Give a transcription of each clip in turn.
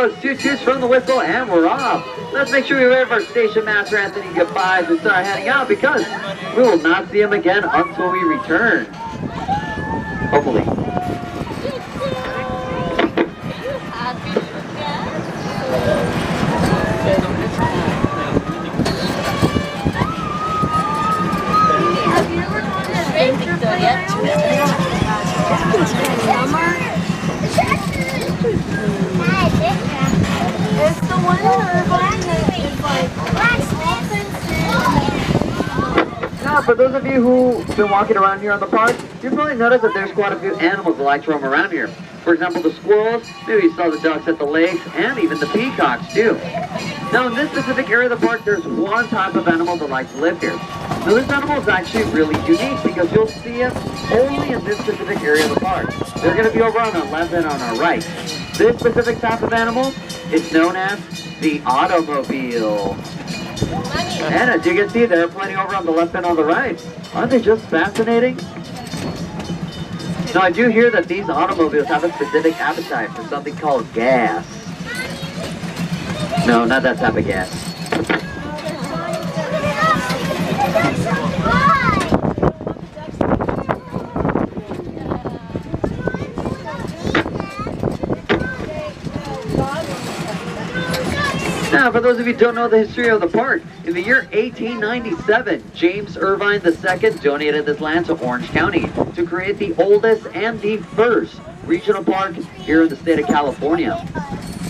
folks, toot-toots from the whistle, and we're off. Let's make sure we wave our station master Anthony goodbye as we start heading out, because we will not see him again until we return. Hopefully. Have you ever gone to adventure It's the one in Irvine that is like Now, for those of you who've been walking around here on the park, you've probably noticed that there's quite a few animals that like to roam around here. For example, the squirrels, maybe you saw the ducks at the lakes, and even the peacocks too. Now, in this specific area of the park, there's one type of animal that likes to live here. Now, this animal is actually really unique because you'll see it only in this specific area of the park. They're going to be over on our left and on our right. This specific type of animal is known as the automobile. And as you can see, there are plenty over on the left and on the right. Aren't they just fascinating? Now, I do hear that these automobiles have a specific appetite for something called gas. No, not that type of gas. Now, for those of you who don't know the history of the park, in the year 1897, James Irvine II donated this land to Orange County to create the oldest and the first regional park here in the state of California.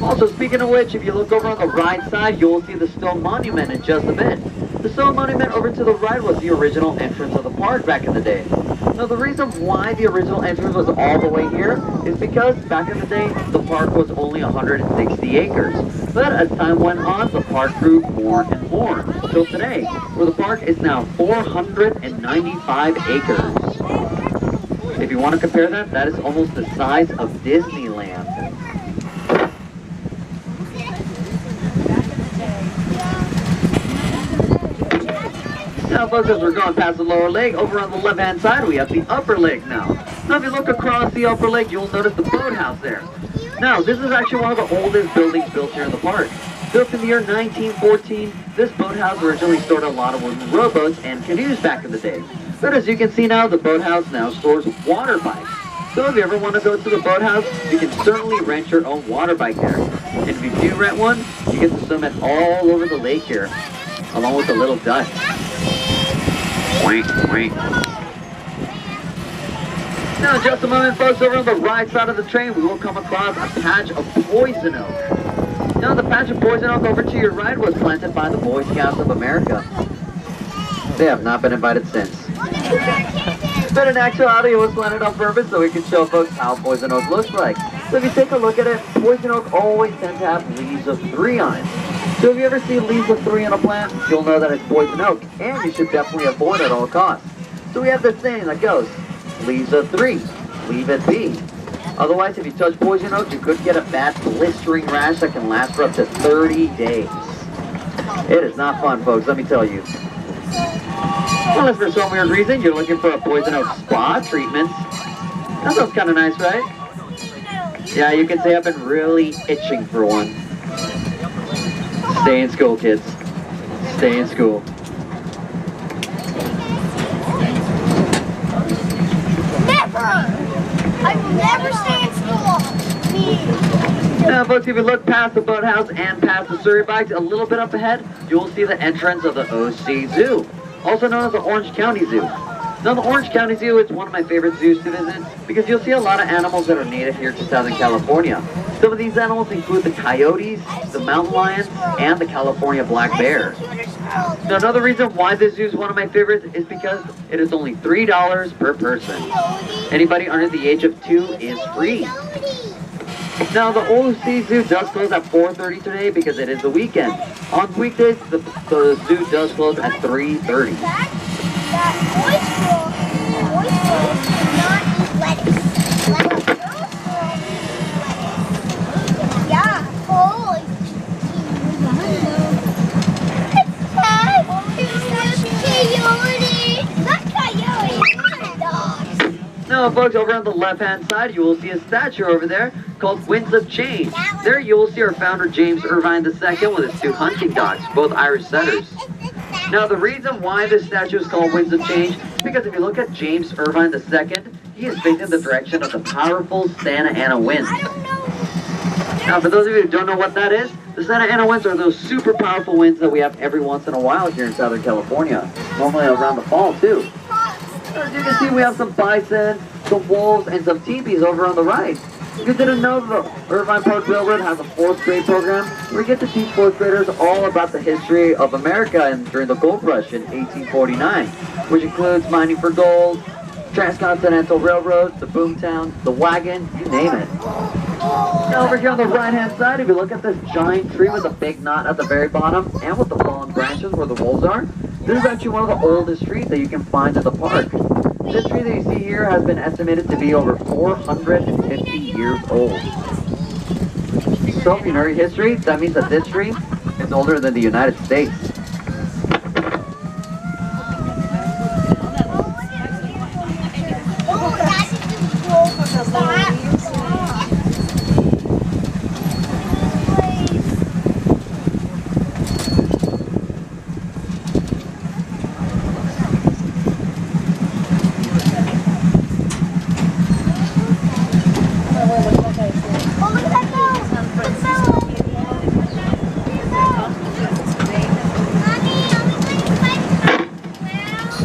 Also, speaking of which, if you look over on the right side, you'll see the stone monument in just a bit. The stone monument over to the right was the original entrance of the park back in the day. Now, the reason why the original entrance was all the way here is because back in the day, the park was only 160 acres. But as time went on, the park grew more and more, until today, where the park is now 495 acres. If you want to compare that, that is almost the size of Disneyland. Now, folks, as we're going past the lower lake, over on the left-hand side, we have the upper lake now. Now, if you look across the upper lake, you'll notice the boathouse there. Now, this is actually one of the oldest buildings built here in the park. Built in the year 1914, this boathouse originally stored a lot of wooden rowboats and canoes back in the day. But as you can see now, the boathouse now stores water bikes. So if you ever want to go to the boathouse, you can certainly rent your own water bike there. And if you do rent one, you get to swim it all over the lake here, along with the little ducks. Wink, wink. Now, just a moment, folks, over on the right side of the train, we will come across a patch of poison oak. Now, the patch of poison oak over to your right was planted by the Boy Scouts of America. They have not been invited since. But in actuality, it was planted on purpose so we could show folks how poison oak looks like. So if you take a look at it, poison oak always tends to have leaves of 3 on it. So if you ever see leaves of 3 on a plant, you'll know that it's poison oak, and you should definitely avoid it at all costs. So we have this saying that goes, leaves of 3, leave it be. Otherwise, if you touch poison oak, you could get a bad blistering rash that can last for up to 30 days. It is not fun, folks, let me tell you. Unless for some weird reason you're looking for a poison oak spa treatment. That sounds kind of nice, right? Yeah, you can say I've been really itching for one. Stay in school, kids. Stay in school. never! I will never stay in school. Now, folks, if you look past the boathouse and past the Surrey bikes, a little bit up ahead, you'll see the entrance of the OC Zoo, also known as the Orange County Zoo. Now, the Orange County Zoo is one of my favorite zoos to visit because you'll see a lot of animals that are native here to Southern California. Some of these animals include the coyotes, the mountain lions, and the California black bear. Now, another reason why this zoo is one of my favorites is because it is only $3 per person. Anybody under the age of 2 is free. Now, the OC Zoo does close at 4:30 today because it is the weekend. On weekdays, the zoo does close at 3:30. Now, Now, folks, over on the left-hand side, you will see a statue over there called Winds of Change. There you will see our founder, James Irvine II, with his 2 hunting dogs, both Irish setters. Now, the reason why this statue is called Winds of Change is because if you look at James Irvine II, he is facing the direction of the powerful Santa Ana winds. Now, for those of you who don't know what that is, the Santa Ana winds are those super powerful winds that we have every once in a while here in Southern California, normally around the fall, too. As you can see, we have some bison, some wolves, and some teepees over on the right. If you didn't know, the Irvine Park Railroad has a 4th grade program where we get to teach 4th graders all about the history of America and during the gold rush in 1849, which includes mining for gold, transcontinental railroads, the boomtown, the wagon, you name it. Now over here on the right-hand side, if you look at this giant tree with a big knot at the very bottom and with the fallen branches where the wolves are, this is actually one of the oldest trees that you can find in the park. This tree that you see here has been estimated to be over 450 years old. So if you know your history, that means that this tree is older than the United States.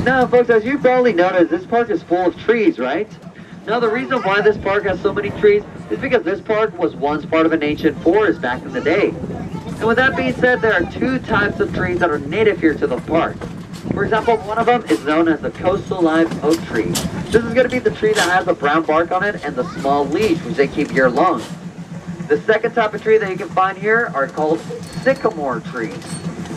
Now, folks, as you probably noticed, this park is full of trees, right? Now, the reason why this park has so many trees is because this park was once part of an ancient forest back in the day. And with that being said, there are 2 types of trees that are native here to the park. For example, one of them is known as the coastal live oak tree. This is going to be the tree that has the brown bark on it and the small leaves, which they keep year long. The second type of tree that you can find here are called sycamore trees.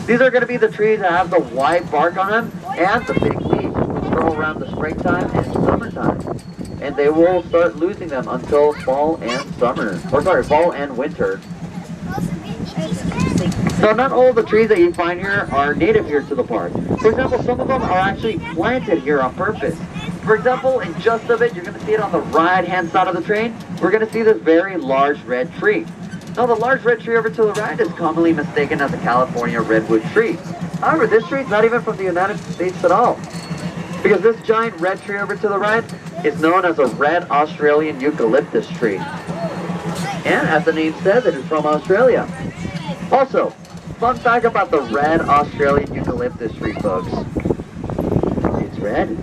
These are going to be the trees that have the white bark on them and the big leaves, which grow around the springtime and summertime. And they will start losing them until fall and summer, or sorry, fall and winter. So not all the trees that you find here are native here to the park. For example, some of them are actually planted here on purpose. For example, in just a bit, you're going to see it on the right-hand side of the train. We're going to see this very large red tree. Now, the large red tree over to the right is commonly mistaken as a California redwood tree. However, this tree is not even from the United States at all, because this giant red tree over to the right is known as a red Australian eucalyptus tree. And as the name says, it is from Australia. Also, fun fact about the red Australian eucalyptus tree, folks. It's red.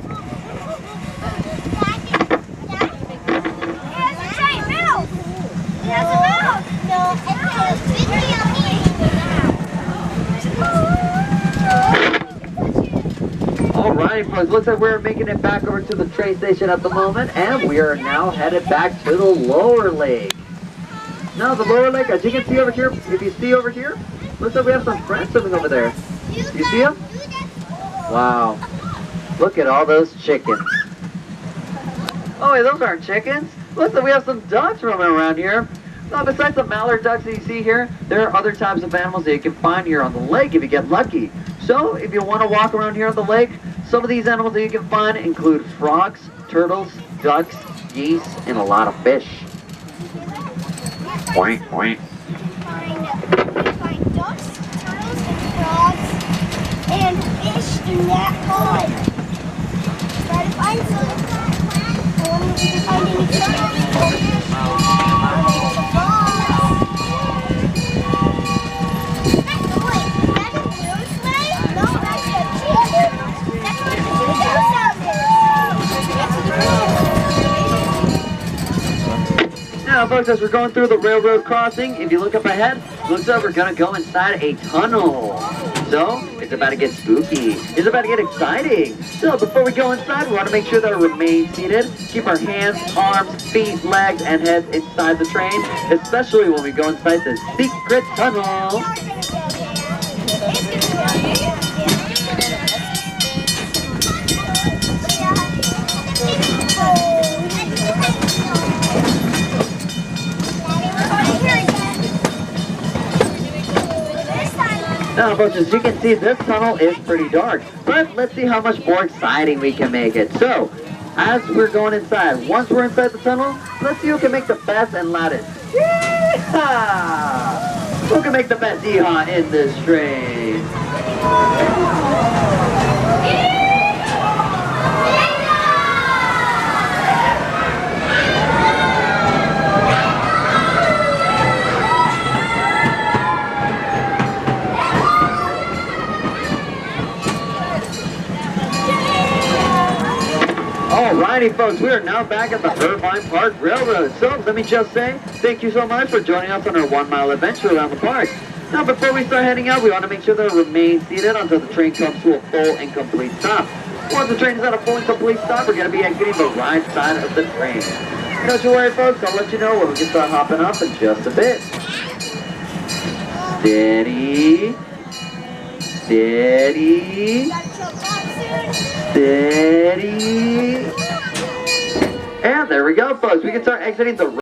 Alright, folks, looks like we're making it back over to the train station at the moment, and we are now headed back to the lower lake. Now, the lower lake, as you can see over here, if you see over here, looks like we have some friends swimming over there. You see them? Wow. Look at all those chickens. Oh, wait, those aren't chickens. Looks like we have some ducks roaming around here. Now, besides the mallard ducks that you see here, there are other types of animals that you can find here on the lake if you get lucky. So, if you want to walk around here on the lake, some of these animals that you can find include frogs, turtles, ducks, geese, and a lot of fish. Oink, oink. We find ducks, turtles, and frogs, and fish in that pond. Try to find some. I wonder if we can find any turtles. Now, folks, as we're going through the railroad crossing, if you look up ahead, looks like we're going to go inside a tunnel. So, it's about to get spooky. It's about to get exciting. So, before we go inside, we want to make sure that we remain seated. Keep our hands, arms, feet, legs, and heads inside the train, especially when we go inside the secret tunnel. Now, folks, as you can see, this tunnel is pretty dark, but let's see how much more exciting we can make it. So, as we're going inside. Once we're inside the tunnel, let's see who can make the best and loudest. Yeehaw! Who can make the best yeehaw in this train? Alrighty, folks, we are now back at the Irvine Park Railroad. So, let me just say, thank you so much for joining us on our 1 mile adventure around the park. Now, before we start heading out, we want to make sure that we remain seated until the train comes to a full and complete stop. Once the train is at a full and complete stop, we're going to be exiting the right side of the train. Don't you worry, folks, I'll let you know when we can start hopping up in just a bit. Steady. Steady. Steady. And there we go, folks. We can start exiting the